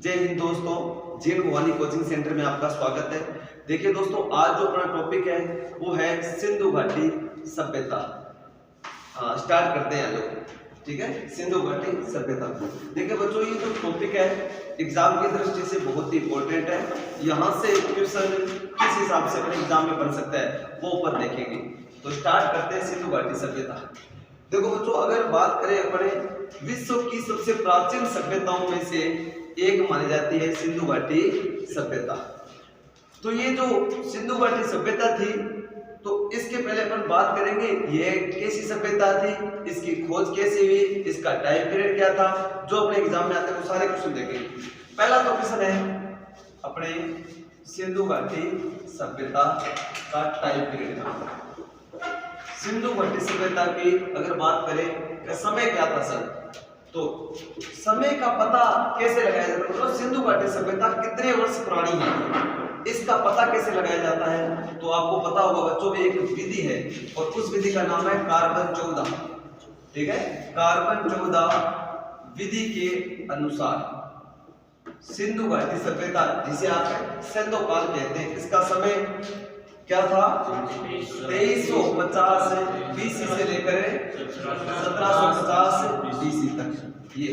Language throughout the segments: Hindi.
जय हिंद दोस्तों, जीन भवानी कोचिंग सेंटर में आपका स्वागत है। देखिए दोस्तों, आज जो अपना टॉपिक है वो है सिंधु घाटी सभ्यता। स्टार्ट करते हैं लोग, ठीक है। सिंधु घाटी सभ्यता। देखिए बच्चों, ये जो टॉपिक है एग्जाम की दृष्टि से बहुत ही इंपॉर्टेंट है। यहाँ से क्वेश्चन किस हिसाब से अपने एग्जाम में बन सकता है वो ऊपर देखेंगे। तो स्टार्ट करते हैं सिंधु घाटी सभ्यता। देखो बच्चों, अगर बात करें अपने विश्व की सबसे प्राचीन सभ्यताओं में से एक मानी जाती है सिंधु घाटी सभ्यता। तो ये जो सिंधु घाटी सभ्यता थी, तो इसके पहले अपन बात करेंगे ये कैसी सभ्यता थी, इसकी खोज कैसे हुई, इसका टाइम पीरियड क्या था। जो अपने एग्जाम में आते हैं वो सारे क्वेश्चन देखेंगे। पहला तो क्वेश्चन है अपने सिंधु घाटी सभ्यता का टाइम पीरियड। सिंधु घाटी सभ्यता की अगर बात करें कि समय क्या था सर, तो समय का पता कैसे लगाया जाता है, मतलब सिंधु घाटी सभ्यता कितने वर्ष पुरानी है इसका पता कैसे लगाया जाता है। तो आपको पता होगा बच्चों में एक विधि है और उस विधि का नाम है कार्बन 14, ठीक है। कार्बन 14 विधि के अनुसार सिंधु घाटी सभ्यता, जिसे आप सिंधु काल कहते हैं, इसका समय क्या था 2350 बीसी से लेकर 1750 बीसी तक। ये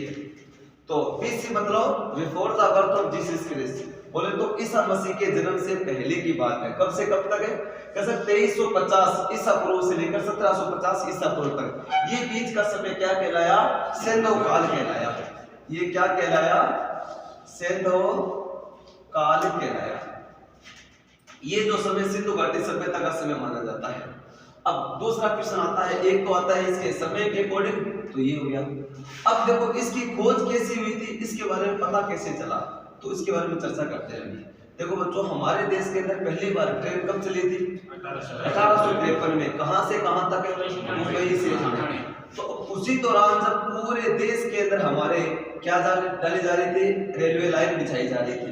तो बीसी मतलब before the birth of Jesus Christ, बोले तो ईसा मसीह के जन्म से पहले की बात है। कब से कब तक है, कैसे 2350 ईसा पूर्व से लेकर 1750 ईसा पूर्व तक। ये बीच का समय क्या कहलाया, सिंधु काल कहलाया। ये क्या कहलाया, सिंधु काल कहलाया। ये जो समय सिंधु घाटी सभ्यता का समय माना जाता है। अब दूसरा क्वेश्चन आता है, एक तो आता है इसके समय के अकॉर्डिंग, तो ये हो गया। अब देखो इसकी खोज कैसी हुई थी, इसके बारे में पता कैसे चला, तो इसके बारे में चर्चा करते हैं। देखो बच्चों, हमारे देश के अंदर पहली बार ट्रेन कब चली थी, 1853 में। कहां से कहां तक, मुंबई से ठाणे। तो उसी दौरान जब पूरे देश के अंदर हमारे क्या डाली जा रही थी, रेलवे लाइन बिछाई जा रही थी।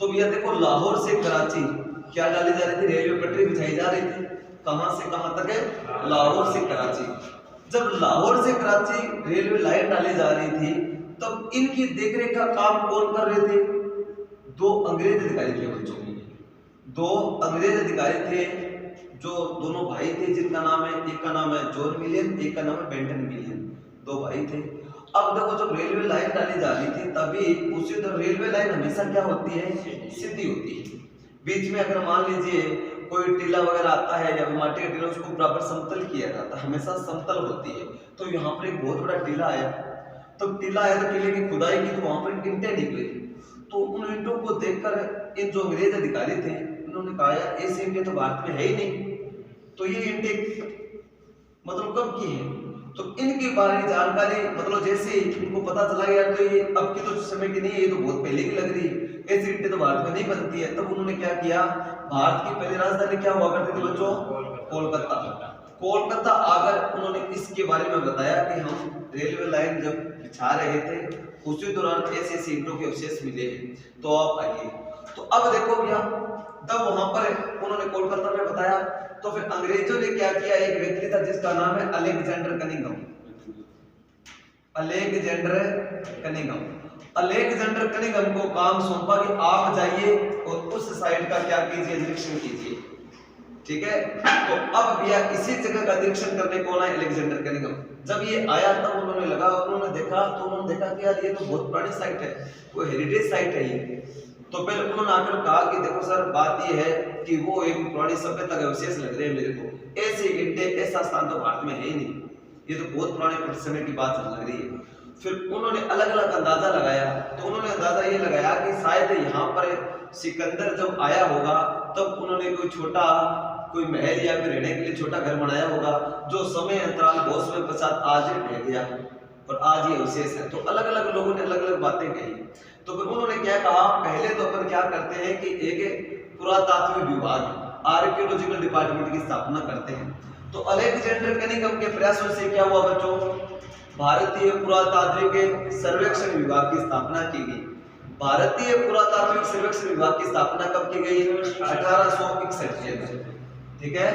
तो भैया देखो, लाहौर से कराची क्या डाली जा रही थी, रेलवे पटरी बिछाई जा रही थी। कहां से कहां तक है, लाहौर से कराची। जब लाहौर से कराची रेलवे लाइन डाली जा रही थी, तब इनकी देखरेख का काम कौन कर रहे थे, दो अंग्रेज अधिकारी थे बच्चों। दो अंग्रेज अधिकारी थे, जो दोनों भाई थे, जिनका नाम है, एक का नाम है जॉन मिलियन, एक का नाम है बेंटन मिलियन। दो भाई थे। अब देखो, जब रेलवे लाइन डाली जा रही थी, तभी उसी तरह रेलवे लाइन हमेशा क्या होती है, सीधी होती है। बीच में अगर मान लीजिए कोई टीला वगैरह आता है या माटी का टीला, उसको बराबर समतल किया जाता है, हमेशा समतल होती है। तो यहाँ पर एक बहुत बड़ा टीला आया, तो टीला आया तो टीले की खुदाई की, तो वहां पर ईंटें निकली। तो उन ईंटों को देखकर इन जो अंग्रेज अधिकारी थे, उन्होंने कहा यार ऐसी ईंटें तो भारत में है ही नहीं, तो ये ईंटें मतलब कब की है। तो इनके बारे में जानकारी, मतलब जैसे इनको पता चला यार तो ये अब की तो समय की नहीं है, ये तो बहुत पहले की लग रही है, ऐसी ईंटें तो भारत में नहीं बनती है। तब उन्होंने क्या किया, भारत की पहली राजधानी क्या हुआ करती थी बच्चों, कोलकाता। कोलकाता आकर उन्होंने इसके बारे में बताया कि हम रेलवे लाइन जब बिछा रहे थे, उसी दौरान ऐसे ईंटों के अवशेष मिले हैं, तो आप आइए। तो अब देखो भैया, तब वहां पर उन्होंने कोलकाता में बताया, तो फिर अंग्रेजों ने क्या किया, एक व्यक्ति था जिसका नाम है Alexander Cunningham. Alexander Cunningham. Alexander Cunningham को काम सौंपा कि आप जाइए और उस साइड का क्या कीजिए, निरीक्षण कीजिए, ठीक है। तो अब भैया इसी जगह का निरीक्षण करने कौन आया, अलेक्जेंडर कनिंघम। जब ये आया तब उन्होंने लगा, उन्होंने देखा, तो उन्होंने देखा कि यार ये तो बहुत पुरानी साइट है, वो हेरिटेज साइट है ये। तो पहले उन्होंने आकर कहा कि देखो सर, बात ये है कि वो एक पुरानी सभ्यता के अवशेष लग रहे हैं मेरे को, ऐसे ईंटें, ऐसा स्थान तो भारत में है ही नहीं, ये तो बहुत पुराने समय की बात लग रही है। फिर उन्होंने अलग अलग अंदाजा लगाया। तो उन्होंने अंदाजा ये लगाया कि शायद यहाँ पर सिकंदर जब आया होगा, तब उन्होंने कोई महल या फिर रहने के लिए छोटा घर बनाया होगा, जो समय अंतराल बहुत समय पश्चात आज ढह गया और आज ये अवशेष है। तो अलग अलग लोगों ने अलग अलग बातें कही। तो फिर उन्होंने क्या कहा, पहले तो अपन क्या करते हैं कि एक पुरातात्विक विभाग, आर्कियोलॉजिकल डिपार्टमेंट की स्थापना करते हैं। तो अलेक्जेंडर कनिंघम के प्रयासों से क्या हुआ बच्चों, भारतीय पुरातात्विक सर्वेक्षण विभाग की स्थापना की गई। भारतीय पुरातात्विक सर्वेक्षण विभाग की स्थापना कब की गई, 1861 के अंदर, ठीक है।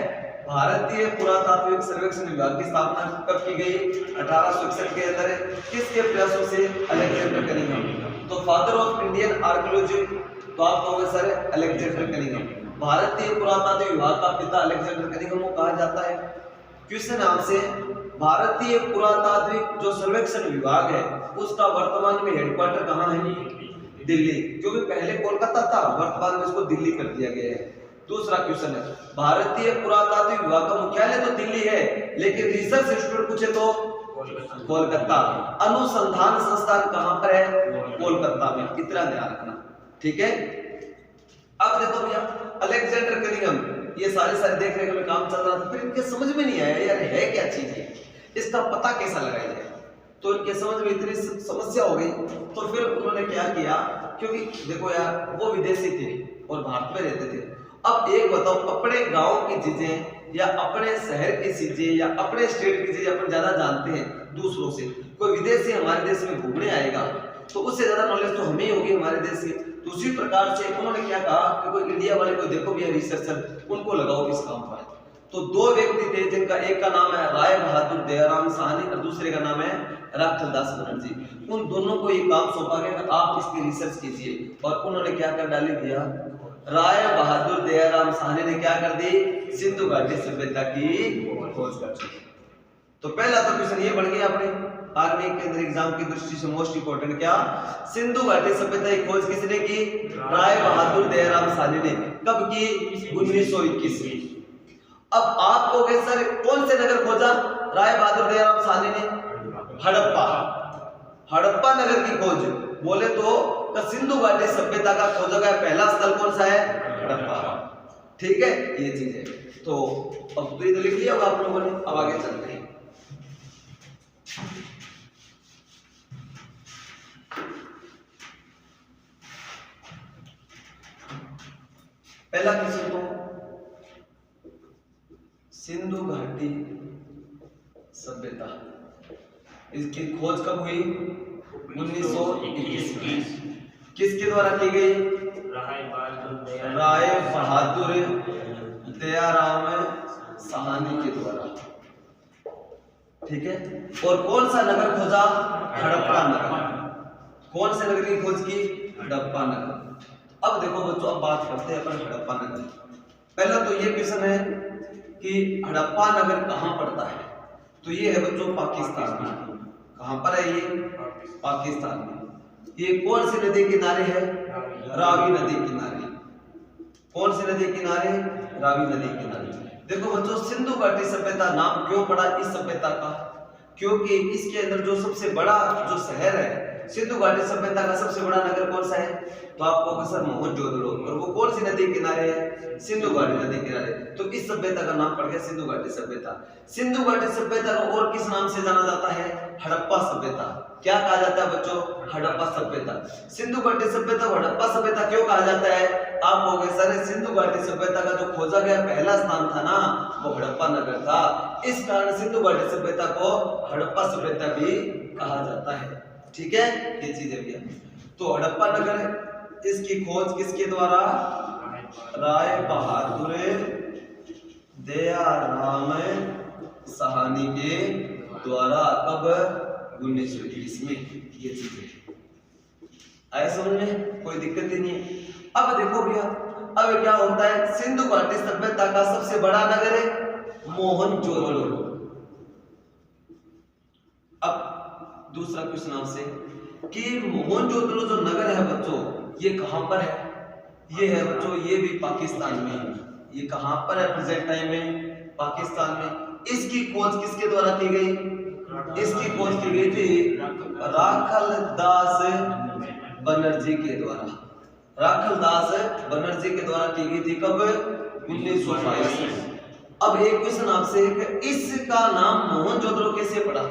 भारतीय पुरातात्विक सर्वेक्षण विभाग की स्थापना कब की गई, 1861 के अंदर। किसके प्रयासों से, अलेक्जेंडर कनिंघम। तो फादर ऑफ इंडियन आर्कियोलॉजी, तो आप कहोगे सर अलेक्जेंडर कनिंघम। भारतीय पुरातत्व विभाग का पिता अलेक्जेंडर कनिंघम को कहा जाता है। क्वेश्चन आपसे, भारतीय पुरातात्विक जो सर्वेक्षण विभाग है उसका वर्तमान में हेडक्वार्टर कहाँ है? दिल्ली, क्योंकि पहले कोलकाता था, वर्तमान में इसको दिल्ली कर दिया गया है। दूसरा क्वेश्चन है, भारतीय पुरातात्विक विभाग का मुख्यालय तो दिल्ली है लेकिन रिसर्च इंस्टीट्यूट पूछे तो कोलकाता। अनुसंधान संस्थान कहां पर है? कोलकाता में, इतना ध्यान रखना, ठीक है। अब देखो भैया अलेक्जेंडर कनिंघम, ये सारे देखने का काम चल रहा था, फिर इनके समझ में नहीं आया यार है क्या चीज है, इसका पता कैसा लगाया जाए। तो इनके समझ में इतनी समस्या हो गई, तो फिर उन्होंने क्या किया, क्योंकि देखो यार वो विदेशी थे और भारत में रहते थे। अब एक बताओ, अपने गांव की चीजें या अपने शहर की चीजें या अपने स्टेट की चीजें अपन ज्यादा जानते हैं दूसरों से। कोई विदेशी हमारे देश में घूमने आएगा तो उससे ज्यादा नॉलेज तो हमें ही होगी हमारे देश की। तो उसी प्रकार से उन्होंने क्या कहा कि कोई इंडिया वाले को देखो भैया रिसर्चर, उनको लगाओ इस काम पर। तो दो व्यक्ति थे जिनका एक का नाम है राय बहादुर दयाराम साहनी और दूसरे का नाम है राखलदास बनर्जी। उन दोनों को ये काम सौंपा गया कि आप इसकी रिसर्च कीजिए, और उन्होंने क्या कर डाली भैया, राय बहादुर दयाराम साहनी ने क्या कर दी, सिंधु घाटी सभ्यता की खोज कर दी। तो पहला तो क्वेश्चन ये बन गया अपने आर्मी के अंदर एग्जाम की दृष्टि से मोस्ट इंपोर्टेंट, क्या सिंधु घाटी सभ्यता की खोज किसने की? राय बहादुर दयाराम साहनी ने। कब की? 1921। अब आप कहोगे सर कौन से नगर खोजा राय बहादुर दयाराम साहनी ने? हड़प्पा, हड़प्पा नगर की खोज। बोले तो सिंधु घाटी सभ्यता का खोजा गया पहला स्थल कौन सा है? हड़प्पा, ठीक है, ये चीज है। तो अब तो ये तो लिख लिया होगा आप लोगों ने, अब आगे चलते हैं। पहला क्वेश्चन तो सिंधु घाटी सभ्यता, इसकी खोज कब हुई? 1921। किसके द्वारा की गई? राय बहादुर दयाराम साहनी के द्वारा, ठीक है। और कौन सा नगर खोजा? हड़प्पा नगर। कौन से नगर की खोज की? हड़प्पा नगर। अब देखो बच्चों, अब बात करते हैं अपन हड़प्पा नगर। पहला तो ये क्वेश्चन है कि हड़प्पा नगर कहां पड़ता है? तो ये है बच्चों पाकिस्तान में। कहां पर है ये? पाकिस्तान में। ये कौन सी नदी किनारे है? रावी नदी किनारे। कौन सी नदी किनारे? रावी नदी किनारे। देखो बच्चों, सिंधु घाटी सभ्यता नाम क्यों पड़ा इस सभ्यता का? क्योंकि इसके अंदर जो सबसे बड़ा जो शहर है सिंधु घाटी सभ्यता का सबसे बड़ा नगर कौन सा है? तो आपको सर मोहनजोदड़ो, और वो कौन सी नदी किनारे है? सिंधु घाटी नदी किनारे। तो इस सभ्यता का नाम पड़ गया सिंधु घाटी सभ्यता। सिंधु घाटी सभ्यता को और किस नाम से जाना जाता है? हड़प्पा सभ्यता। क्या कहा जाता है बच्चों? हड़प्पा सभ्यता। सिंधु घाटी सभ्यता को हड़प्पा सभ्यता क्यों कहा जाता है? आप कहोगे सर सिंधु घाटी सभ्यता का जो खोजा गया पहला स्थान था ना, वो हड़प्पा नगर था, इस कारण सिंधु घाटी सभ्यता को हड़प्पा सभ्यता भी कहा जाता है, ठीक है, ये चीज है भैया। तो हड़प्पा नगर, इसकी खोज किसके द्वारा? राय बहादुर दयाराम साहनी के द्वारा। कब? 1921 में, ये चीज है। आए समझ में? कोई दिक्कत ही नहीं है। अब देखो भैया, अब क्या होता है, सिंधु घाटी सभ्यता का सबसे बड़ा नगर है मोहनजोदड़ो। अब दूसरा क्वेश्चन आपसे कि मोहनजोदड़ो जो नगर है बच्चों, ये कहां पर है? ये है बच्चों, ये भी पाकिस्तान में है। ये कहां पर है प्रेजेंट टाइम में? पाकिस्तान में। इसकी खोज किसके द्वारा की गई? इसकी खोज की गई थी राखलदास बनर्जी के द्वारा। राखलदास बनर्जी के द्वारा की गई थी। कब? 1922 में। अब एक क्वेश्चन आपसे, इसका नाम मोहनजोदड़ो कैसे पड़ा?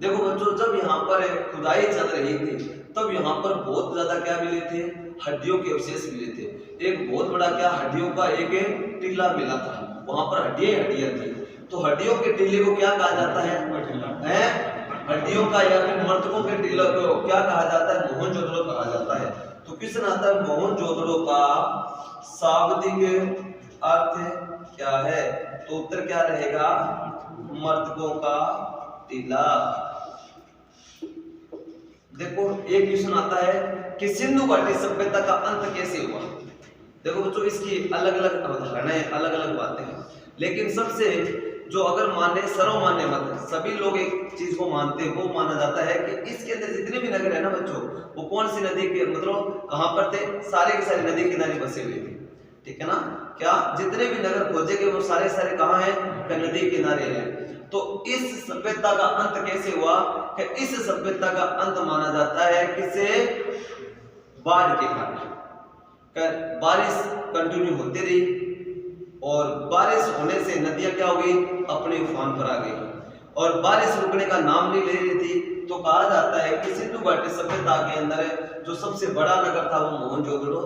देखो बच्चों, जब यहाँ पर खुदाई चल रही थी तब यहाँ पर बहुत ज्यादा क्या मिले थे? हड्डियों के अवशेष मिले थे। एक बहुत बड़ा क्या हड्डियों का एक टीला मिला था, वहां पर हड्डियां थी। तो हड्डियों के टीले को क्या कहा जाता है? हड्डियों का या फिर मृतकों के टीले को क्या कहा जाता है? मोहनजोदड़ो कहा जाता है। तो क्वेश्चन आता है मोहनजोदड़ो का शाब्दिक अर्थ क्या है? तो उत्तर क्या रहेगा? मृतकों का टीला। देखो एक क्वेश्चन आता है कि सिंधु घाटी सभ्यता का अंत कैसे हुआ। देखो बच्चों इसकी अलग अलग अवधारणाएं, अलग अलग बातें हैं, लेकिन सबसे जो अगर माने सर्वमान्य मत है, सभी लोग एक चीज को मानते हैं, वो माना जाता है कि इसके अंदर जितने भी नगर है ना बच्चों, वो कौन सी नदी के मतलब कहां पर थे, सारे के सारे नदी किनारे बसे हुए थे। ठीक है ना, क्या जितने भी नगर खोजे गए वो सारे सारे कहां हैं, नदी किनारे हैं। तो इस सभ्यता का अंत कैसे हुआ, कि इस सभ्यता का अंत माना जाता है किसे, बाढ़ के कारण। बारिश कंटिन्यू होती रही और बारिश होने से नदियां क्या हो गई, अपने उफान पर आ गई और बारिश रुकने का नाम नहीं ले रही थी। तो कहा जाता है कि सिंधु घाटी सभ्यता के अंदर जो सबसे बड़ा नगर था वो मोहनजोदड़ो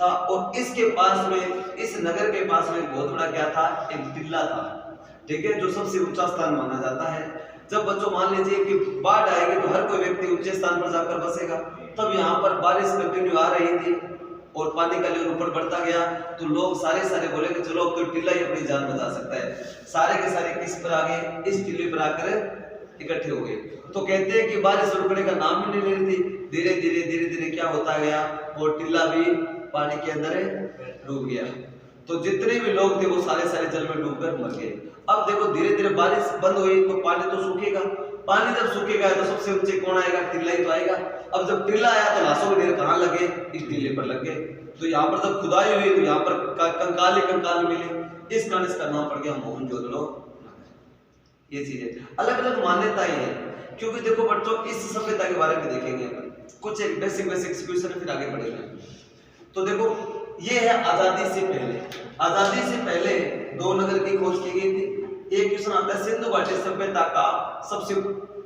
था और इसके पास में, इस नगर के पास में बहुत बड़ा क्या था, एक टिल्ला था। ठीक है, जो सबसे ऊंचा स्थान माना जाता है। जब बच्चों मान लीजिए कि बाढ़ आएगी तो हर कोई व्यक्ति ऊंचे स्थान पर जाकर बसेगा। तब यहाँ पर बारिश कंटिन्यू आ रही थी और पानी का लेवल ऊपर बढ़ता गया, तो लोग सारे बोले कि चलो अब तो टिल्ला ही अपनी जान बचा सकता है। सारे के सारे किस पर आ गए, इस टिल्ले पर आकर इकट्ठे हो गए। तो कहते हैं कि बारिश रुकने का नाम ही नहीं ले रही थी। धीरे धीरे क्या होता गया, वो टिल्ला भी पानी के अंदर डूब गया। तो जितने भी लोग थे वो सारे जल में डूबकर मर गए। अब देखो धीरे धीरे बारिश बंद हुई तो पानी तो सूखेगा, पानी जब सूखेगा तो सबसे ऊंचे कौन आएगा, टिल्ला ही तो आएगा। अब जब टिल्ला आया तो लाशों के ढेर कहां लगे, इस टिल्ले पर लग गए। तो यहाँ पर जब खुदाई हुई तो यहाँ पर कंकाल ही कंकाल मिले, इस कारण इसका नाम पड़ गया मोहनजोदड़ो। ये चीजें अलग अलग मान्यताएं हैं, क्योंकि देखो बच्चों इस सभ्यता के बारे में देखेंगे कुछ एक बेसिक क्वेश्चन, फिर आगे बढ़ेंगे। तो देखो ये है आजादी से पहले। आजादी से पहले दो नगर की खोज की गई थी। एक क्वेश्चन आता है सिंधु घाटी सभ्यता का सबसे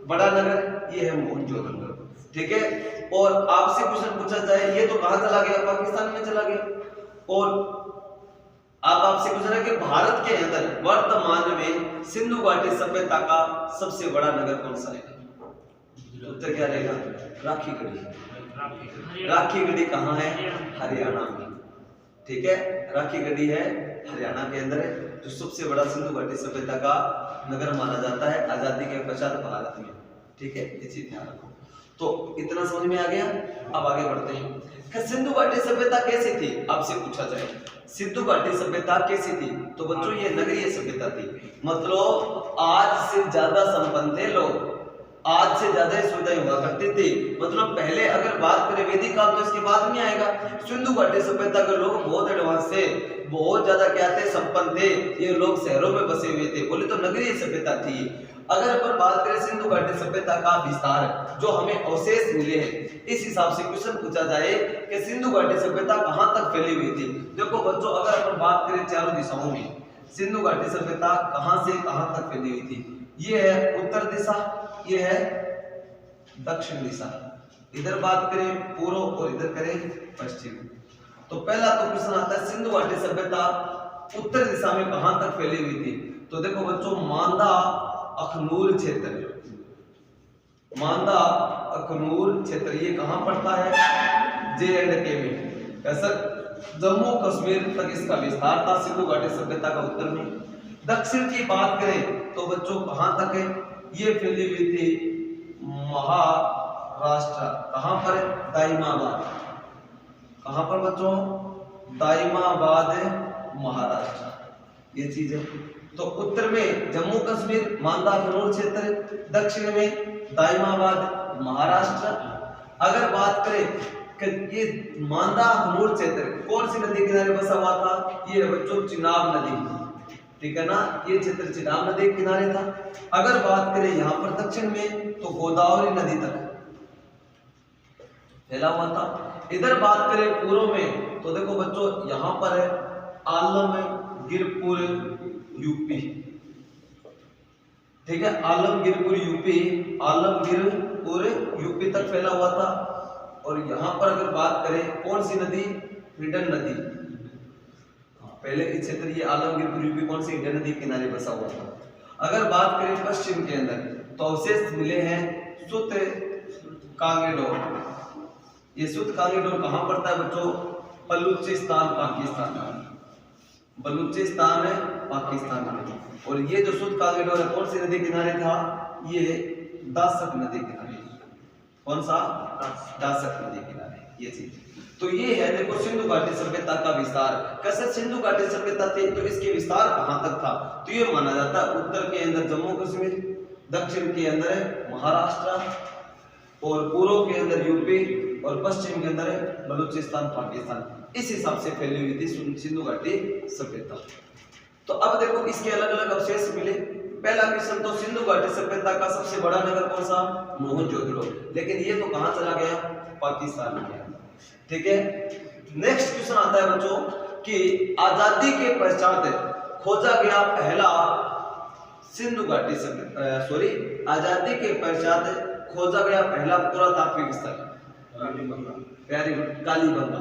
बड़ा नगर, ये है मोहनजोदड़ो। ठीक है, और आपसे क्वेश्चन पूछा जाए ये तो कहां चला गया, पाकिस्तान में चला गया। और आप आपसे पूछ रहे हैं कि भारत के अंदर वर्तमान में सिंधु घाटी सभ्यता का सबसे बड़ा नगर कौन सा है, उत्तर क्या रहेगा, राखी गढ़ी। राखी गढ़ी कहाँ है, हरियाणा में। ठीक है, राखी गढ़ी है हरियाणा के अंदर है, जो सबसे बड़ा सिंधु घाटी सभ्यता का नगर माना जाता है आजादी के पश्चात भारत में। ठीक है, ये चीज ध्यान रखो। तो इतना समझ में आ गया। अब आगे बढ़ते हैं। सिंधु घाटी सभ्यता कैसी थी, आपसे पूछा जाए सिंधु घाटी सभ्यता कैसी थी, तो बच्चों ये नगरीय सभ्यता थी। मतलब आज से ज्यादा संपन्न थे लोग, आज से ज्यादा सुविधाएं हुआ करती थी। मतलब पहले अगर बात करें वैदिक काल तो इसके बाद में आएगा। सिंधु घाटी सभ्यता के लोग बहुत एडवांस थे, बहुत ज्यादा क्या थे, संपन्न थे। ये लोग शहरों में बसे हुए थे, बोले तो नगरीय सभ्यता थी। अगर अपन बात करें सिंधु घाटी सभ्यता का विस्तार जो हमें अवशेष मिले हैं, इस हिसाब से क्वेश्चन पूछा जाए कि सिंधु घाटी सभ्यता कहां तक फैली हुई थी। देखो बच्चों अगर अपन बात करें चारों दिशाओं में, सिंधु घाटी सभ्यता कहां से कहां तक फैली हुई थी। ये है उत्तर दिशा, ये है दक्षिण दिशा। इधर बात करें पूर्व और इधर करें पश्चिम। तो पहला तो क्वेश्चन आता है सिंधु घाटी सभ्यता उत्तर दिशा में कहां तक फैली हुई थी। तो देखो बच्चों मांदा अखनूर क्षेत्र, मांदा अखनूर क्षेत्र ये कहां पड़ता है, J&K में। ऐसा जम्मू कश्मीर तक इसका विस्तार था सिंधु घाटी सभ्यता का उत्तर में। दक्षिण की बात करें तो बच्चों कहां तक है, ये फैली हुई थी महाराष्ट्र। कहां पर, दाइमाबाद। कहां पर बच्चों, दाइमाबाद महाराष्ट्र। ये चीज है। तो उत्तर में जम्मू कश्मीर मांदा अखनूर क्षेत्र, दक्षिण में दाइमाबाद महाराष्ट्र। अगर बात करें कि ये मांदा अखनूर क्षेत्र कौन सी नदी किनारे बसा हुआ था, ये है बच्चों चिनाब नदी। ठीक है ना, ये क्षेत्र चिनाब नदी के किनारे था। अगर बात करें यहाँ पर दक्षिण में तो गोदावरी नदी तक फैला हुआ था। इधर बात करें पूर्व में तो देखो बच्चों यहाँ पर है आलमगीरपुर यूपी। ठीक है, आलमगीरपुर यूपी, आलमगीरपुर यूपी तक फैला हुआ था। और यहाँ पर अगर बात करें कौन सी नदी, हिडन नदी। पहले इस क्षेत्र ये आलमगीरपुर यूपी कौन सी, हिडन नदी किनारे बसा हुआ था। अगर बात करें पश्चिम के अंदर तो अवशेष मिले हैं सुत कांगेडोर। ये सुत कांगेडोर कहां पड़ता है बच्चों, बलूचिस्तान पाकिस्तान में। बलूचिस्तान है पाकिस्तान में। और ये जो सुत कांगेडोर है कौन सी नदी किनारे था, ये दासक नदी किनारे। कौन सा? दासक नदी किनारे, ये चीज। तो ये है देखो सिंधु घाटी सभ्यता का विस्तार। कैसे सिंधु घाटी सभ्यता थी तो इसके विस्तार कहां तक था? तो ये माना जाता है उत्तर के अंदर जम्मू कश्मीर, दक्षिण के अंदर है महाराष्ट्र, और पूर्व के अंदर यूपी, और पश्चिम के अंदर है बलूचिस्तान पाकिस्तान। इस हिसाब से फैली हुई थी सिंधु घाटी सभ्यता। तो अब देखो इसके अलग अलग अवशेष मिले। पहला क्वेश्चन तो सिंधु घाटी सभ्यता का सबसे बड़ा नगर कौन सा? मोहनजोदड़ो। लेकिन ये तो कहां चला गया? पाकिस्तान में। ठीक है, नेक्स्ट क्वेश्चन आता है बच्चों कि आजादी के पश्चात खोजा गया पहला सिंधु घाटी आजादी के पश्चात खोजा गया पहला पुरातात्विक स्थल। Very good, Kalibanga.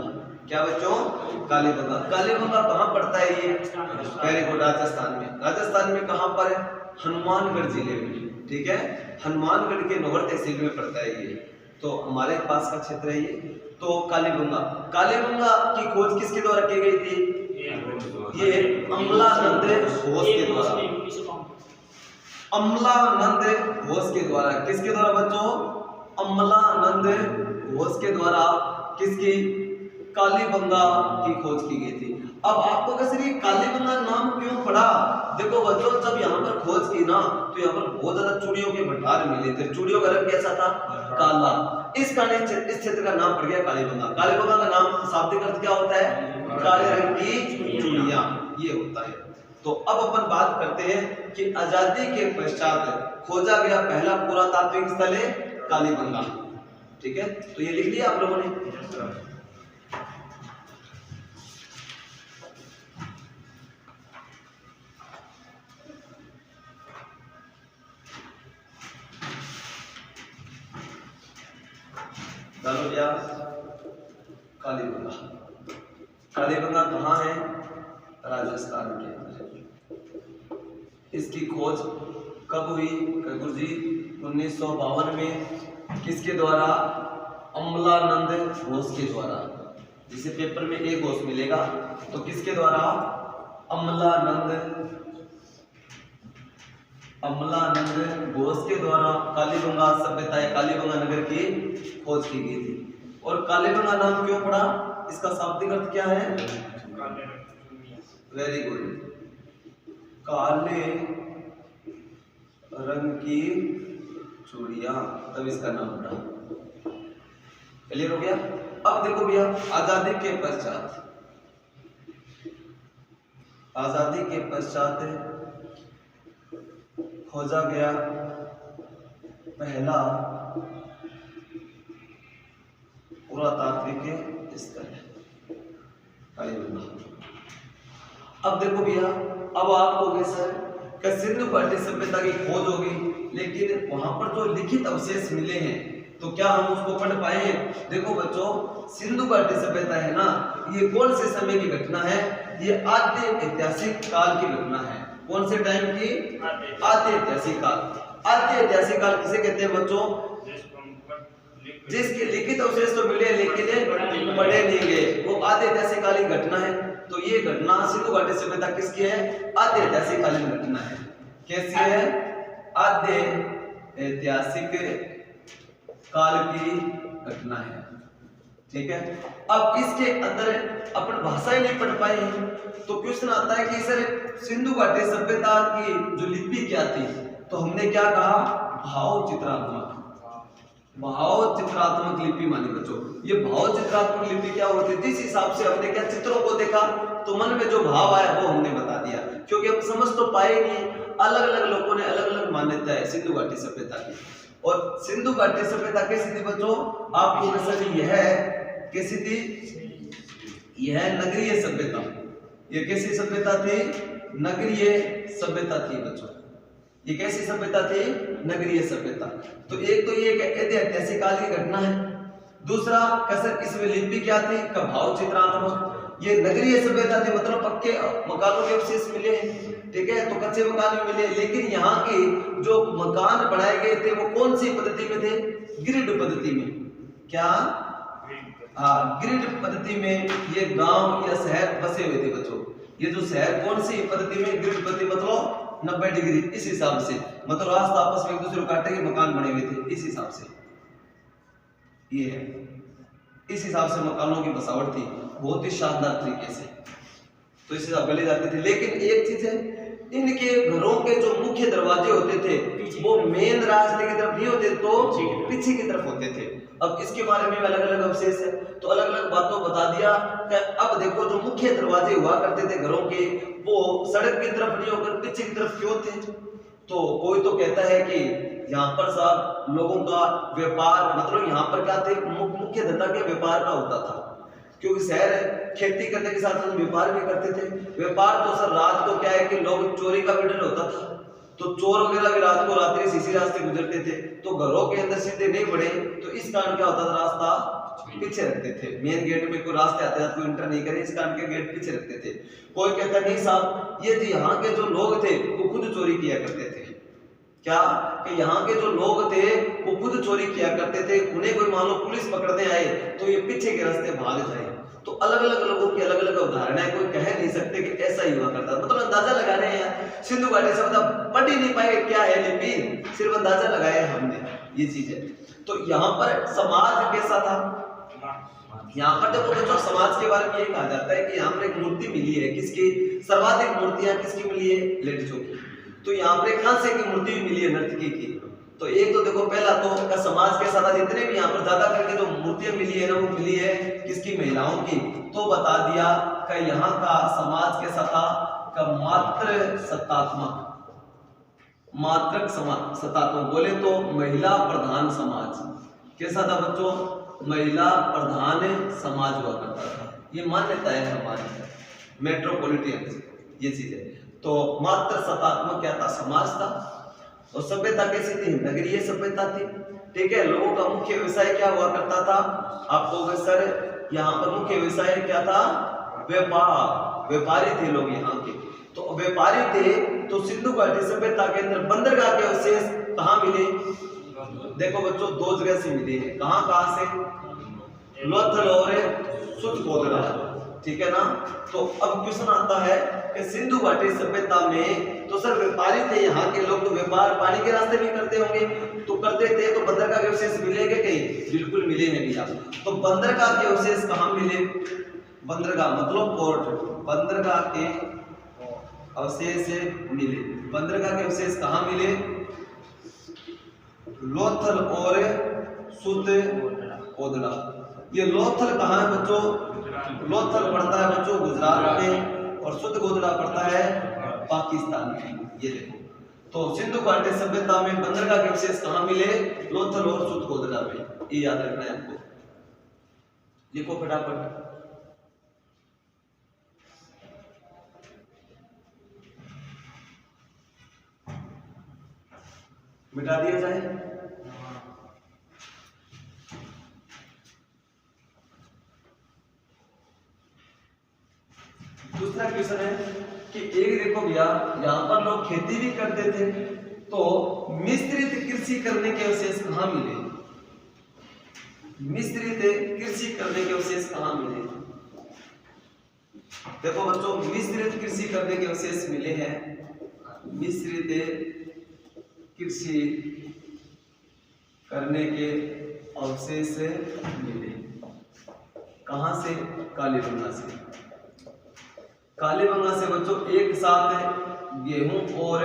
क्या बच्चों? कालीबंगा। कालीबंगा कहाँ पड़ता है ये? वेरी गुड, राजस्थान में। राजस्थान में कहाँ पर है? हनुमानगढ़ जिले में। ठीक है, हनुमानगढ़ के नौगढ़ तहसील में पड़ता है ये, तो हमारे पास का क्षेत्र है ये। तो कालीबंगा, कालीबंगा की खोज किसके द्वारा की गई थी? ये अमलानंद घोष के द्वारा। अमलानंद घोष के द्वारा। किसके द्वारा बच्चों? अमलानंद घोष के द्वारा किसकी? कालीबंगा की खोज की गई थी। अब आपको कैसे ये कालीबंगा नाम क्यों पड़ा? देखो बच्चों, जब यहाँ पर खोज की ना तो यहाँ पर बहुत ज्यादा चूड़ियों के भंडार मिले थे। चूड़ियों का रंग कैसा था? काला। इस कारण इस क्षेत्र का नाम पड़ गया कालीबंगा। कालीबंगा का नाम शाब्दिक अर्थ क्या होता है? काले रंग की चूड़ियां, ये होता है। तो अब अपन बात करते हैं कि आजादी के पश्चात खोजा गया पहला पुरातात्विक स्थल है कालीबंगा। ठीक है, तो ये लिख लिया आप लोगों ने। चलो भैया, कालीबंगा। कालीबंगा कहाँ है? राजस्थान के अंदर। इसकी खोज कब हुई गुरु जी? 1952 में। किसके द्वारा? अमलानंद घोष के द्वारा। जिसे पेपर में एक घोष मिलेगा तो किसके द्वारा? अमलानंद घोष के द्वारा कालीबंगा सभ्यता या कालीबंगा नगर की खोज की गई थी। और कालीबंगा नाम क्यों पड़ा? इसका शाब्दिक अर्थ क्या है? वेरी गुड, काले रंग की चूड़ियां, तब इसका नाम पड़ा। क्लियर हो गया? अब देखो भैया, आजादी के पश्चात खोजा गया पहला पुरातात्विक स्थल कालीबंगा। अब देखो भैया, अब आप कहोगे सर कि सिंधु घाटी सभ्यता की खोज होगी, लेकिन वहां पर जो लिखित अवशेष मिले हैं तो क्या हम उसको पढ़ पाए? देखो बच्चों, सिंधु घाटी सभ्यता है ना, ये कौन से समय की घटना है? ये आद्य ऐतिहासिक काल की घटना है। कौन से टाइम की? आद्य ऐतिहासिक काल। आद्य ऐतिहासिक काल किसे कहते हैं बच्चों? जिसके लिखित अवशेष तो मिले लेकिन पढ़े नहीं गए, वो आद्य ऐतिहासिक कालीन घटना है। तो ये घटना सिंधु घाटी सभ्यता किसकी है? आद्य ऐतिहासिक कालीन घटना है। कैसी है? आद्य ऐतिहासिक काल की घटना है। ठीक है, अब इसके अंदर अपन भाषा ही नहीं पढ़ पाए तो क्वेश्चन आता है कि सर सिंधु घाटी सभ्यता की जो लिपि क्या थी? तो हमने क्या कहा? भाव चित्रात्मक लिपि मानी बच्चों। ये भाव चित्रात्मक लिपि क्या होती है? जिस हिसाब से हमने क्या चित्रों को देखा तो मन में जो भाव आया वो हमने बता दिया, क्योंकि हम समझ तो पाए नहीं। अलग अलग लोगों ने अलग अलग मान्यता है सिंधु घाटी सभ्यता की। और सिंधु घाटी सभ्यता कैसी थी बच्चों? आपको सर यह कैसी थी? यह नगरीय सभ्यता। ये कैसी सभ्यता थी? नगरीय सभ्यता थी बच्चों। ये कैसी सभ्यता थी? नगरीय सभ्यता। तो एक तो ये ऐतिहासिक काल की घटना है। दूसरा कैसे इसमें लिपि क्या थी? का भाव चित्रात्मक। ये नगरीय सभ्यता थी, मतलब पक्के मकानों के अवशेष मिले हैं। ठीक है, तो कच्चे मकान भी मिले, लेकिन यहाँ के जो मकान बनाए गए थे वो कौन सी पद्धति में थे? ग्रिड पद्धति में। क्या? हाँ, ग्रिड पद्धति में ये गांव या शहर बसे हुए थे बच्चों। ये जो शहर कौन सी पद्धति में? ग्रिड पद्धति, मतलब 90 डिग्री, इस हिसाब से, मतलब रास्ता आपस में एक दूसरे को काटे के मकान बने हुए थे, इस हिसाब से। ये है। इस हिसाब से मकानों की बसावट थी, बहुत ही शानदार तरीके से, तो इस हिसाब गले जाते थे। लेकिन एक चीज है, इनके घरों के जो मुख्य दरवाजे होते थे वो मेन रास्ते की तरफ नहीं होते, तो पीछे की तरफ होते थे। अब इसके बारे में अलग अलग अवशेष है, तो अलग अलग बातों बता दिया कि अब देखो जो मुख्य दरवाजे हुआ करते थे घरों के, वो सड़क की तरफ नहीं होकर पीछे की तरफ क्यों थे? तो कोई तो कहता है कि यहाँ पर साहब लोगों का व्यापार, मतलब यहाँ पर क्या थे, मुख्य धंधा के व्यापार का होता था, क्योंकि शहर खेती करने के साथ साथ व्यापार भी करते थे। व्यापार तो सर रात को क्या है कि लोग चोरी का भी डर होता था, तो चोर वगैरह भी रात को रात्रि इसी रास्ते गुजरते थे, तो घरों के अंदर सीधे नहीं बढ़े, तो इस कारण क्या होता था, रास्ता पीछे रखते थे। मेन गेट में कोई रास्ते आते जाते कोई एंटर नहीं करे, इस कारण के गेट पीछे रखते थे। कोई कहता नहीं साहब ये जी यहाँ के जो लोग थे वो खुद चोरी किया करते थे। क्या कि यहाँ के जो लोग थे वो खुद चोरी किया करते थे, उन्हें कोई मान लो पुलिस पकड़ने आए तो ये पीछे के रास्ते भाग जाए। तो अलग अलग लोगों की अलग अलग उदाहरण कोई कह नहीं सकते कि ऐसा ही हुआ करता, मतलब अंदाजा लगा रहे हैं। सिंधु घाटी से मतलब पढ़ ही नहीं पाए क्या है लिपि, सिर्फ अंदाजा लगाया हमने, ये चीज है। तो यहाँ पर समाज कैसा था, यहाँ पर देखो बच्चों समाज के बारे में ये कहा जाता है कि यहाँ पर एक मूर्ति मिली है, किसकी सर्वाधिक मूर्तियां किसकी मिली है, लेडीजों की। तो यहाँ पर एक कांसे की मूर्ति भी मिली है नर्तकी की। तो एक तो देखो पहला तो समाज के साथ जितने भी यहाँ पर ज्यादा करके जो मूर्तियां मिली है ना, वो मिली है किसकी, महिलाओं की। तो बता दिया कि यहाँ का समाज कैसा था, का मात्र सत्तात्मक, मात्रक समाज, सत्तात्मक बोले तो महिला प्रधान समाज। कैसा था बच्चों, महिला प्रधान समाज हुआ करता था, ये मान्यता है हमारी मेट्रोपॉलिटन, ये चीज है। तो मात्र सत्तात्मक क्या था, समाज था। और सभ्यता कैसी थी, नगरीय सभ्यता थी। ठीक है, लोगों का मुख्य व्यवसाय क्या हुआ करता था, आपको सर यहाँ पर मुख्य व्यवसाय क्या था, व्यापार, व्यापारी थे लोग यहाँ के। तो व्यापारी थे, तो सिंधु घाटी सभ्यता के अंदर बंदरगाह के अवशेष कहाँ मिले, देखो बच्चों दो जगह से मिले हैं। कहाँ से, लोथल और सुतकोदरा, ठीक है ना। तो अब क्वेश्चन आता है कि सिंधु घाटी सभ्यता में तो सर व्यापारी थे यहाँ के लोग, तो व्यापार पानी के रास्ते भी करते होंगे, तो करते थे, तो बंदरगाह के अवशेष मिलेंगे कहीं, बिल्कुल मिले हैं भैया। तो बंदरगाह के अवशेष कहाँ मिले, बंदरगाह मतलब पोर्ट, बंदरगाह के अवशेष मिले। बंदरगाह के अवशेष कहाँ मिले, लोथल और सुतकोदरा। ये लोथल कहाँ है बच्चों, लोथल पड़ता है बच्चों गुजरात में, और सुतकोदरा पड़ता है पाकिस्तान में। ये देखो, तो सिंधु घाटी सभ्यता में बंदरगाह के अवशेष कहाँ मिले, लोथल और सुतकोदरा में, ये याद रखना है आपको। लिखो फटाफट, मिटा दिया जाए। दूसरा क्वेश्चन है कि एक देखो भैया, यहाँ पर लोग खेती भी करते थे, तो मिश्रित कृषि करने के अवशेष कहाँ मिले, मिश्रित कृषि करने के अवशेष कहाँ मिले। देखो बच्चों मिश्रित कृषि करने के अवशेष मिले हैं, मिश्रित कृषि करने के अवशेष मिले। कहां से, कालीबंगा से। कालीबंगा से बच्चों एक साथ गेहूं और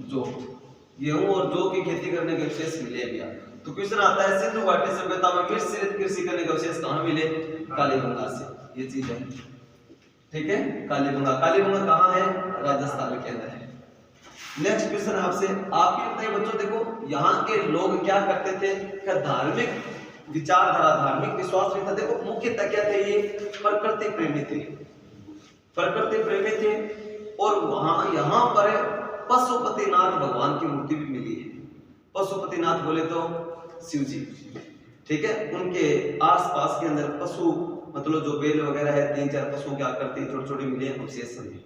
जौ, गेहूं और जौ की खेती करने के अवशेष मिले भैया। तो क्वेश्चन आता है सिंधु घाटी सभ्यता में मिश्रित कृषि करने के अवशेष कहां मिले, कालीबंगा से, ये चीज है। ठीक है, कालीबंगा, कालीबंगा कहां है, राजस्थान के अंदर है। नेक्स्ट क्वेश्चन आपसे, आपके बताइए बच्चों, देखो यहाँ के लोग क्या करते थे, क्या धार्मिक विचारधारा, धार्मिक विश्वास भी था। देखो मुख्यतः क्या थे, ये प्रकृति प्रेमी थे, प्रकृति प्रेमी थे। और वहां यहाँ पर पशुपतिनाथ भगवान की मूर्ति भी मिली है। पशुपतिनाथ बोले तो शिव जी, ठीक है। उनके आसपास के अंदर पशु, मतलब जो बेल वगैरह है, 3-4 पशुओं की आकृति छोटी छोटी मिली है अवशेष में।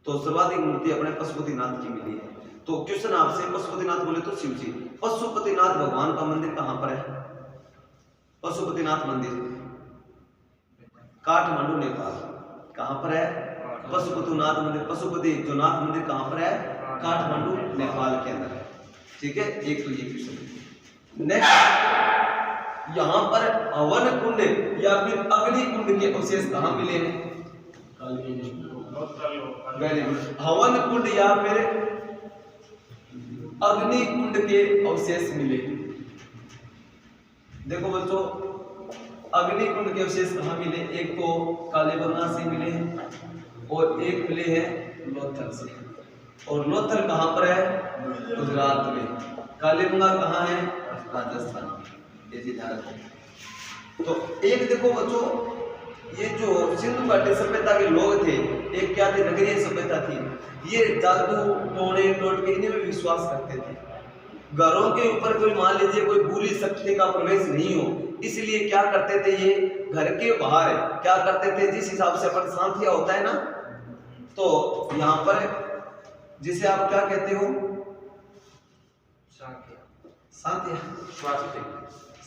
तो सर्वाधिक मूर्ति अपने पशुपतिनाथ की मिली है। तो क्वेश्चन आपसे, पशुपतिनाथ बोले तो शिव जी, पशुपतिनाथ भगवान का मंदिर कहां पर है, पशुपतिनाथ मंदिर काठमांडू नेपाल, कहां पर है, पशुपतिनाथ मंदिर, पशुपति जो नाथ मंदिर कहां पर है, काठमांडू नेपाल के अंदर है। ठीक है, एक तो ये क्वेश्चन। नेक्स्ट यहाँ पर हवन कुंड या फिर अग्नि कुंड के अवशेष कहाँ मिले हैं? वेरी गुड, हवन कुंड या फिर अग्नि कुंड के अवशेष मिले। देखो बच्चों, अग्नि कुंड के अवशेष कहाँ मिले? एक तो कालीबंगा से मिले हैं और एक मिले हैं लोथल से। और लोथल कहाँ पर है? गुजरात में। कालीबंगा कहाँ है? राजस्थान में। ये ध्यान रखो। तो एक देखो बच्चों, ये जो सिंधु घाटी सभ्यता के लोग थे, एक क्या थी? नगरीय सभ्यता थी। ये जादू टोने टोटके इन्हीं में विश्वास करते थे। घरों के ऊपर कोई मान लीजिए कोई बुरी शक्ति का प्रवेश नहीं हो, इसलिए क्या करते थे? ये घर के बाहर क्या करते थे? जिस हिसाब से अपन सांथिया होता है ना, तो यहाँ पर जिसे आप क्या कहते हो? सांथिया,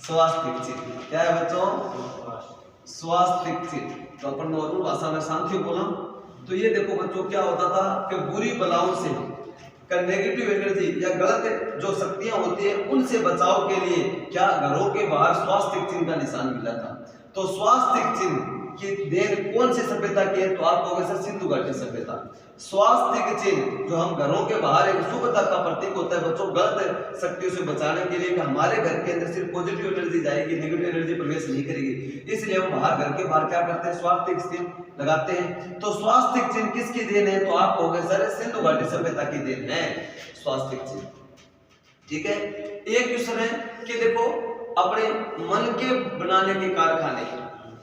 स्वास्तिक चिन्ह। क्या है बच्चों? स्वास्तिक चिन्ह। तो अपन नॉर्मल भाषा में सांथिया बोला। तो ये देखो बच्चों, क्या होता था कि बुरी बलाओं से का नेगेटिव एनर्जी या गलत जो शक्तियां होती है उनसे बचाव के लिए क्या घरों के बाहर स्वास्तिक चिन्ह का निशान मिला था। तो स्वास्तिक चिन्ह की देन कौन सी सभ्यता की है? तो आप कहोगे सर सिंधु घाटी सभ्यता। स्वास्तिक चिन्ह जो हम घरों के बाहर एक शुभता का प्रतीक होता है बच्चों, गलत शक्तियों से बचाने के लिए कि हमारे घर के अंदर सिर्फ पॉजिटिव एनर्जी जाएगी, नेगेटिव एनर्जी प्रवेश नहीं करेगी, इसलिए हम बाहर घर के बाहर क्या करते हैं? स्वास्तिक चिन्ह लगाते हैं। तो स्वास्तिक चिन्ह किसकी देन है? तो आप कहोगे सर सिंधु घाटी सभ्यता की देन है स्वास्तिक चिन्ह। ठीक है। एक क्वेश्चन है कि देखो, अपने मन के बनाने के कारखाने,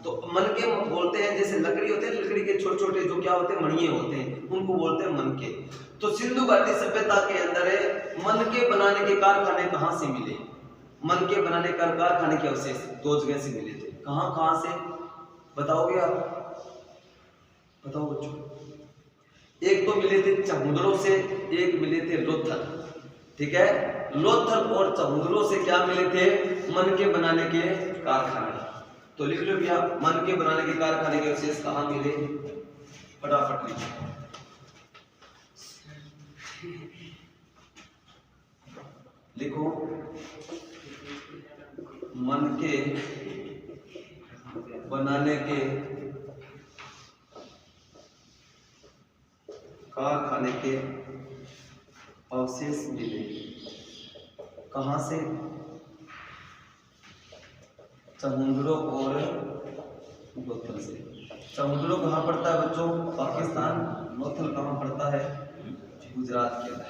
तो मन के बोलते हैं, जैसे लकड़ी होते हैं, लकड़ी के छोटे छोटे जो क्या होते हैं? मणिये होते हैं, उनको बोलते हैं मन के। तो सिंधु घाटी सभ्यता के अंदर है मन के बनाने के कारखाने कहाँ से मिले? मन के बनाने का कारखाने के अवशेष दो जगह से मिले थे। कहाँ कहाँ से बताओगे आप? बताओ बच्चों। एक तो मिले थे चमुंदरों से, एक मिले थे लोथल। ठीक है, लोथल और चमुंदरों से क्या मिले थे? मन के बनाने के कारखाने। तो लिख लो भैया, मन के बनाने के कारखाने के अवशेष कहाँ मिले? फटाफट लिखो। लिखो, मन के बनाने के कारखाने के अवशेष मिले। कहाँ से? समुद्रों और लोथल से। समुद्रों कहाँ पड़ता है बच्चों? पाकिस्तान। लोथल कहाँ पड़ता है? गुजरात के अंदर।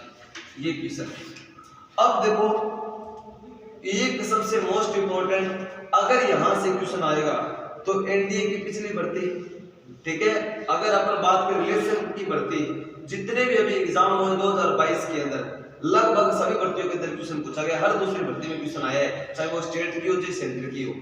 ये क्वेश्चन। अब देखो, एक सबसे मोस्ट इंपॉर्टेंट, अगर यहां से क्वेश्चन आएगा तो एनडीए की पिछली भर्ती, ठीक है, अगर अपन बात करें रिलेशन की भर्ती, जितने भी अभी एग्जाम हुए 2022 के अंदर, लगभग सभी भर्तियों के अंदर क्वेश्चन पूछा गया। हर दूसरी भर्ती में क्वेश्चन आया है, चाहे वो स्टेट की हो चाहे सेंटर की हो।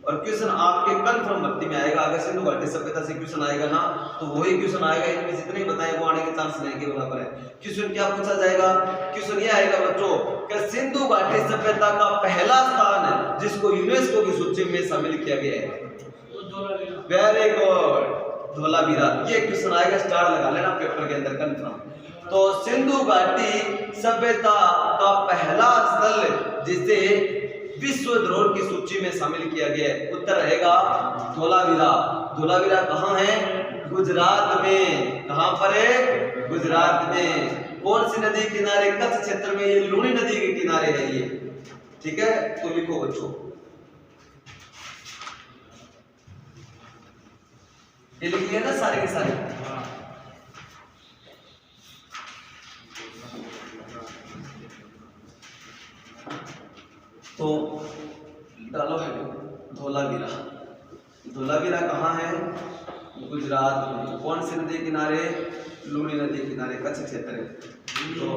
और क्वेश्चन आपके कंफर्म भर्ती में आएगा। अगर सिंधु घाटी सभ्यता से क्वेश्चन आएगा ना, तो वही क्वेश्चन आएगा। इनमें जितने बताए वो आने के चांस नहीं के बराबर है। क्वेश्चन क्या पूछा जाएगा? क्वेश्चन ये आएगा बच्चों कि सिंधु घाटी सभ्यता का पहला स्थान जिसको यूनेस्को की सूची में शामिल किया गया है, वेरी गुड, धोलावीरा। ये क्वेश्चन आएगा, स्टार लगा लेना पेपर के अंदर कंफर्म। तो सिंधु घाटी सभ्यता का पहला स्थल जिसे विश्व धरोहर की सूची में शामिल किया गया है, उत्तर रहेगा धोलावीरा। धोलावीरा कहाँ है? गुजरात में। कहाँ पर है? गुजरात में। कौन सी नदी किनारे? कच्छ क्षेत्र में। ये लूनी नदी के किनारे है ये। ठीक है, तो लिखो बच्चों, ये लिख लिया ना सारे के सारे? तो डालो है धोलावीरा। धोलावीरा कहाँ है? गुजरात में। कौन सी नदी किनारे? लूनी नदी किनारे, कच्छ क्षेत्र है। तो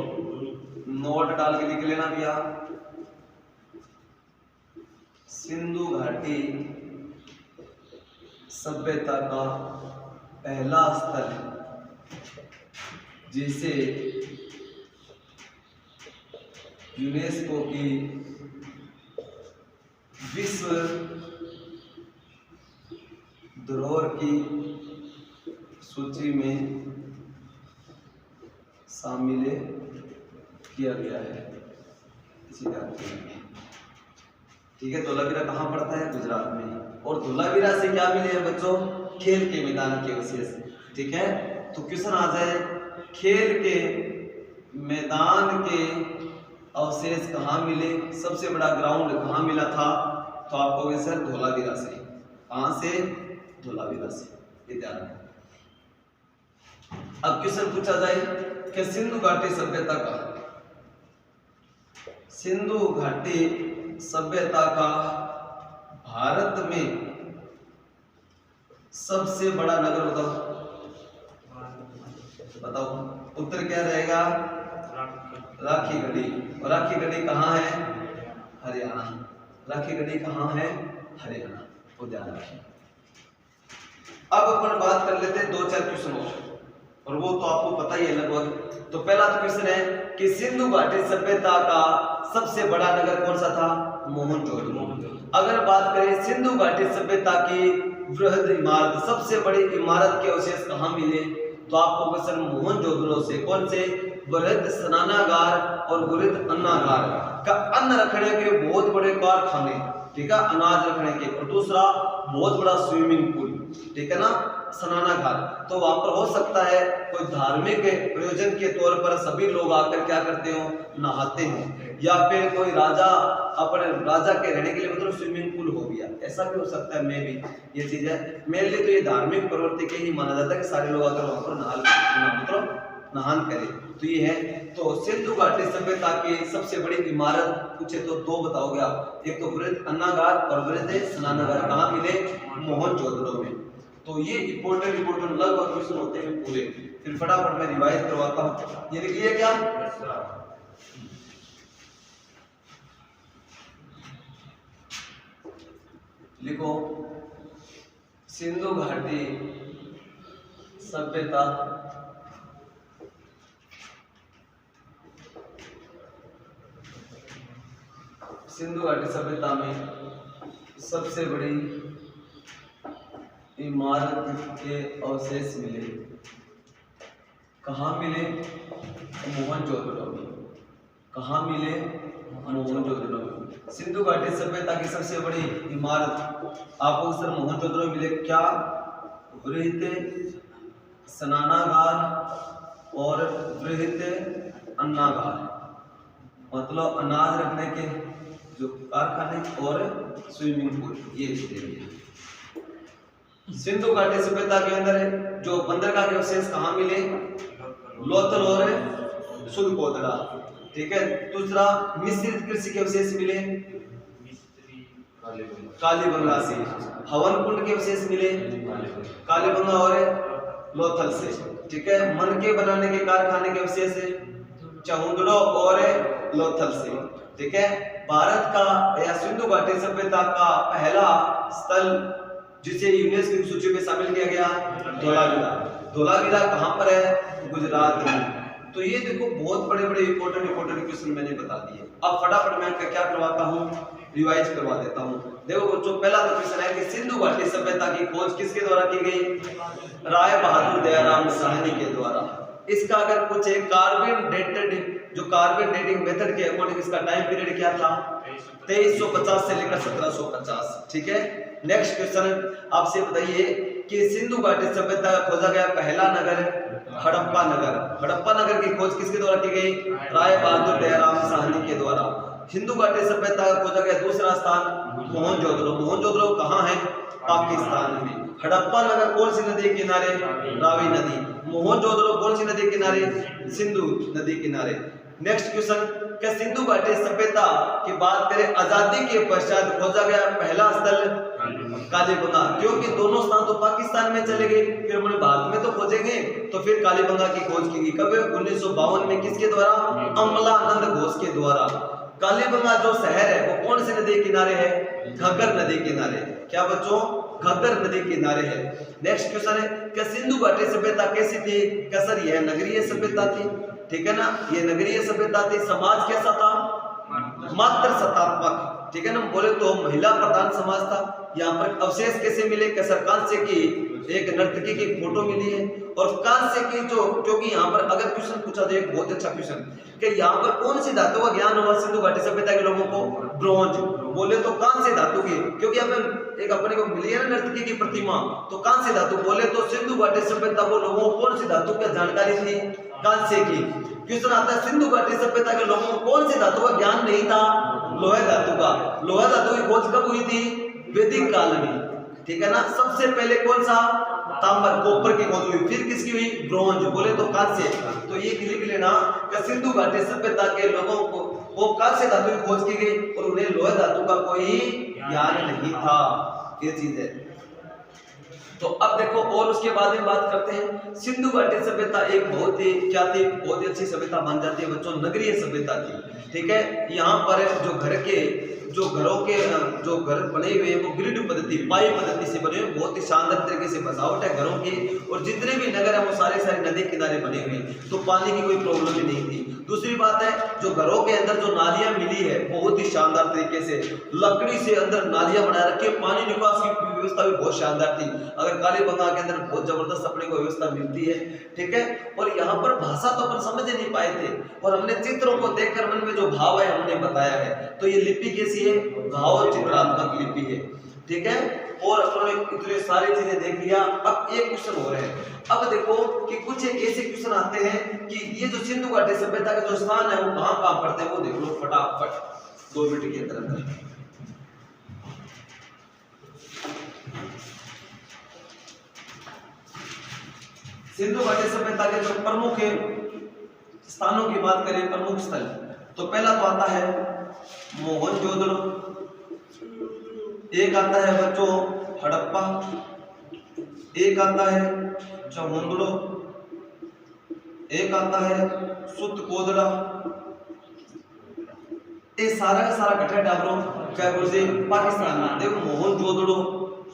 नोट डाल के लिख लेना भैया, सिंधु घाटी सभ्यता का पहला स्थल जिसे यूनेस्को की विश्व धरोहर की सूची में शामिल किया गया है। इसी ठीक है, धोलावीरा कहाँ पड़ता है? गुजरात में। और धोलावीरा से क्या मिले हैं बच्चों? खेल के मैदान के अवशेष। ठीक है, तो क्वेश्चन आ जाए खेल के मैदान के अवशेष कहाँ मिले, सबसे बड़ा ग्राउंड कहाँ मिला था? तो आप कहोगे सर धोलावीरा से। कहाँ से? धोलावीरा से, ये ध्यान रखें। अब क्वेश्चन पूछा जाए कि सिंधु घाटी सभ्यता का, सिंधु घाटी सभ्यता का भारत में सबसे बड़ा नगर बताओ। उत्तर क्या रहेगा? राखीगढ़ी। और राखीगढ़ी कहाँ है? हरियाणा। राखीगढ़ी कहाँ है? हरियाणा, को ध्यान रखें। अब अपन बात कर लेते हैं 2-4 क्वेश्चन और वो तो आपको पता ही है लगभग। तो पहला तो क्वेश्चन है कि सिंधु घाटी सभ्यता का सबसे बड़ा नगर कौन सा था? मोहनजोदड़ो। अगर बात करें सिंधु घाटी सभ्यता की वृहद इमारत, सबसे बड़ी इमारत के अवशेष कहाँ मिले? तो आपको क्वेश्चन मोहनजोदड़ो से। कौन से? वृहद स्नानागार और वृहद अन्नागार का, अन्न रखने के बहुत बड़े कारखाने, ठीक है, अनाज रखने के। और दूसरा बहुत बड़ा स्विमिंग पूल, ठीक है ना, स्नानागार। तो वहां पर हो सकता है कोई धार्मिक प्रयोजन के तौर पर सभी लोग आकर क्या करते हो? नहाते हो, या फिर कोई राजा अपने राजा के रहने के लिए मतलब स्विमिंग पूल हो गया, ऐसा भी हो सकता है। मैं भी ये चीज है मेरे लिए तो ये धार्मिक प्रवृत्ति के ही माना जाता है कि सारे लोग आकर वहां पर नहान करें। तो ये है। तो सिंधु घाटी सभ्यता की सबसे बड़ी इमारत पूछे तो 2 बताओगे आप, एक तो वृहद अन्नागार और वृहद स्नानागार। कहाँ मिले? मोहनजोदड़ो में। तो ये इंपॉर्टेंट लगभग क्वेश्चन होते हैं पूरे। फिर फटाफट मैं रिवाइज करवाता हूँ। ये लिख लिया क्या? लिखो सिंधु घाटी सभ्यता सिंधु घाटी सभ्यता में सबसे बड़ी इमारत के अवशेष मिले। कहाँ मिले? मोहनजोदड़ो में। कहाँ मिले? मोहनजोदड़ो में। सिंधु घाटी सभ्यता की सबसे बड़ी इमारत आपको सर मोहनजोदड़ो मिले। क्या? वृहद स्नानागार और वृहद अन्नागार, मतलब अनाज रखने के जो कारखाने और स्विमिंग पूल, ये सिंधु घाटी सभ्यता के अंदर जो बंदरगाह के अवशेष कहाँ मिले? लोथल और सुलकोतड़ा, ठीक है। दूसरा मिश्रित कृषि के अवशेष मिले कालीबंगा से। हवन कुंड के अवशेष मिले कालीबंगा और लोथल से, ठीक है। मन के बनाने के कारखाने के अवशेष चहुंदड़ो और लोथल से, ठीक है। भारत का या सिंधु घाटी सभ्यता का पहला स्थल जिसे यूनेस्को की सूची में शामिल किया गया धोलावीरा। धोलावीरा कहाँ पर है? गुजरात में। तो ये देखो बहुत बड़े इंपॉर्टेंट क्वेश्चन मैंने बता दिए। अब फटाफट मैं क्या करवाता हूँ? रिवाइज करवा देता हूँ। देखो बच्चों, पहला तो क्वेश्चन है कि सिंधु घाटी सभ्यता की खोज किसके द्वारा की गई? राय बहादुर दयाराम साहनी के द्वारा। इसका अगर कुछ कार्बन डेटिंग मेथड के अकॉर्डिंग इसका टाइम पीरियड क्या था? 2350 से लेकर 1750, ठीक है। नेक्स्ट क्वेश्चन आपसे बताइए कि सिंधु घाटी सभ्यता का खोजा गया पहला नगर हड़प्पा नगर। हड़प्पा नगर की खोज किसके द्वारा की गई? राय बहादुर दयाराम साहनी के द्वारा। सिंधु घाटी सभ्यता का खोजा गया दूसरा स्थान मोहनजोदड़ो। मोहनजोदड़ो कहाँ है? पाकिस्तान में। हड़प्पा नगर कौन सी नदी के किनारे? रावी नदी। मोहनजोदड़ो कौन सी नदी किनारे? सिंधु नदी किनारे। नेक्स्ट क्वेश्चन, क्या सिंधु घाटी सभ्यता की बात करें आजादी के पश्चात खोजा गया पहला स्थल कालीबंगा, क्योंकि दोनों स्थान तो पाकिस्तान में चले गए, फिर हमने भारत में तो खोजेंगे, तो फिर कालीबंगा की खोज की गई। कब? 1952 में। किसके द्वारा? अमलानंद घोष के द्वारा। कालीबंगा जो शहर है वो कौन सी नदी किनारे है? घग्गर नदी किनारे। क्या बच्चों? घग्गर नदी किनारे है। नेक्स्ट क्वेश्चन है कि सिंधु घाटी सभ्यता कैसी थी? क्या सर यह नगरीय सभ्यता थी, ठीक है ना, ये नगरीय सभ्यता थी। समाज कैसा था? मात्र सत्तात्मक, ठीक है ना, बोले तो महिला प्रधान समाज था। यहाँ पर अवशेष कैसे मिले? कैसा? कांस्य की एक नर्तकी की फोटो मिली है और कांस्य की जो, क्योंकि यहाँ पर अगर क्वेश्चन पूछा जाए एक बहुत अच्छा क्वेश्चन कि यहाँ पर कौन सी धातु का ज्ञान हुआ सिंधु घाटी सभ्यता के लोगों को? ब्रोंज। बोले तो कांस्य धातु की, क्योंकि हमें एक अपने को मिली है ना नर्तकी की प्रतिमा, तो कांस्य धातु बोले तो सिंधु घाटी सभ्यता को लोगों को कौन सी धातु की जानकारी थी? कांस्य की। क्वेश्चन आता है सिंधु घाटी सभ्यता के लोगों को कौन सी धातु का ज्ञान नहीं था? लोहा धातु का। लोहा धातु की खोज कब हुई थी? वैदिक काल में, ठीक है ना। सबसे पहले कौन सा? तांबर, कॉपर की खोज हुई। फिर किसकी हुई? ब्रोंज, बोले तो कांस्य। तो ये लिख लेना कि सिंधु घाटी सभ्यता के लोगों को वो कांस्य धातु की खोज की गई और उन्हें लोहा धातु का कोई ज्ञान नहीं था। ये चीज है। तो अब देखो और उसके बाद में बात करते हैं। सिंधु घाटी सभ्यता एक बहुत ही क्या थी? बहुत ही अच्छी सभ्यता मान जाती है बच्चों, नगरीय सभ्यता थी, ठीक है। यहाँ पर जो घरों के जो घर बने हुए हैं वो ग्रिड पद्धति, पाई पद्धति से बने हुए, बहुत ही शानदार तरीके से बसावट है घरों की। और जितने भी नगर है वो सारे नदी किनारे बने हुए हैं, तो पानी की कोई प्रॉब्लम ही नहीं थी। दूसरी बात है जो घरों के अंदर जो नालियां मिली है बहुत ही शानदार तरीके से लकड़ी से अंदर नालियां बना रखी है। पानी निकास की व्यवस्था भी बहुत शानदार थी। अगर कालीबंगा के अंदर बहुत जबरदस्त अपने को व्यवस्था मिलती है, ठीक है। और यहाँ पर भाषा तो अपन समझ नहीं पाए थे और हमने चित्रों को देखकर मन में जो भाव है हमने बताया है। तो ये लिपि कैसी है? भाव चित्रात्मक लिपि है, ठीक है। और अपने इतने सारी चीजें देख लिया। अब एक क्वेश्चन हो रहे हैं। अब देखो कि कुछ एक ऐसे क्वेश्चन आते हैं कि ये जो सिंधु घाटी सभ्यता का जो स्थान है वो कहाँ पड़ते हैं, वो देख लो फटाफट 2 मिनट के अंदर। सिंधु घाटी सभ्यता के जो प्रमुख स्थानों की बात करें, प्रमुख स्थल, तो पहला तो आता है मोहनजोदड़ो, एक आता है बच्चों हड़प्पा, एक आता है चमुंडलो, एक आता है सुतकोदड़ा। ये सारा का सारा इकट्ठा डाबरो क्या बोलते हैं? पाकिस्तान में। देखो मोहनजोदड़ो,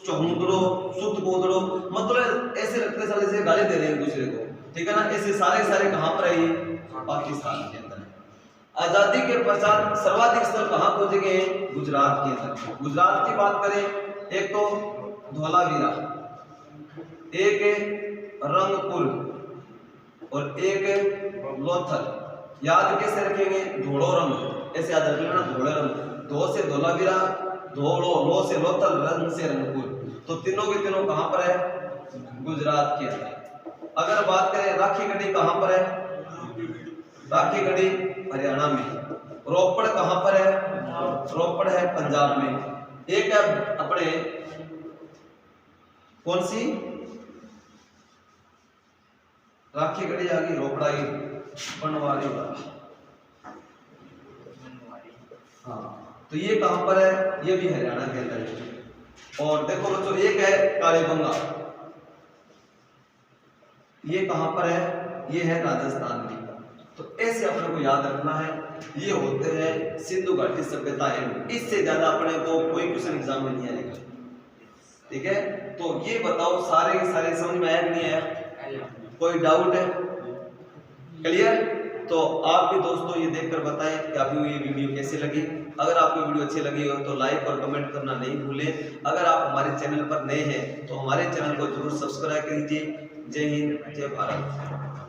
चमुंडलो, सुतकोदड़ो, मतलब ऐसे लगते साले से गाली दे रहे हैं एक दूसरे को, ठीक है ना। ऐसे सारे कहाँ पर है? पाकिस्तान के अंदर। आजादी के पश्चात सर्वाधिक स्थल कहाँ पहुंचे गए? गुजरात के अंदर। गुजरात की बात करें, एक तो धोलावीरा, एक रंगपुर और एक लोथल। याद कैसे रखेंगे? धोड़ो रंग, ऐसे याद रख लेना, धोड़े रंग। धो से धोलावीरा, धोड़ो, लो से लोथल, रंग से रंगपुर। तो तीनों के तीनों कहाँ पर है? गुजरात के अंदर। अगर बात करें राखी गढ़ी कहाँ पर है? राखी गढ़ी हरियाणा में। रोपड़ कहाँ पर है? रोपड़ है पंजाब में। एक है अपने कौन सी राखी गढ़ी आ गई, रोपड़ आ गई, बनवारी वाला। हाँ, तो ये कहाँ पर है? ये भी हरियाणा के अंदर है। और देखो बच्चों एक है कालीबंगा, ये कहाँ पर है? ये है राजस्थान में। तो ऐसे अपने को याद रखना है। ये होते हैं सिंधु घाटी सभ्यता एंड। इससे ज्यादा अपने को कोई क्वेश्चन एग्जाम में नहीं आएगा, ठीक है। तो ये बताओ सारे के सारे समझ में आया कि नहीं आया? कोई डाउट है? क्लियर? तो आप भी दोस्तों ये देखकर बताएं कि आपको ये वीडियो कैसे लगी। अगर आपको वीडियो अच्छी लगी हो तो लाइक और कमेंट करना नहीं भूलें। अगर आप हमारे चैनल पर नए हैं तो हमारे चैनल को जरूर सब्सक्राइब कीजिए। जय हिंद, जय भारत।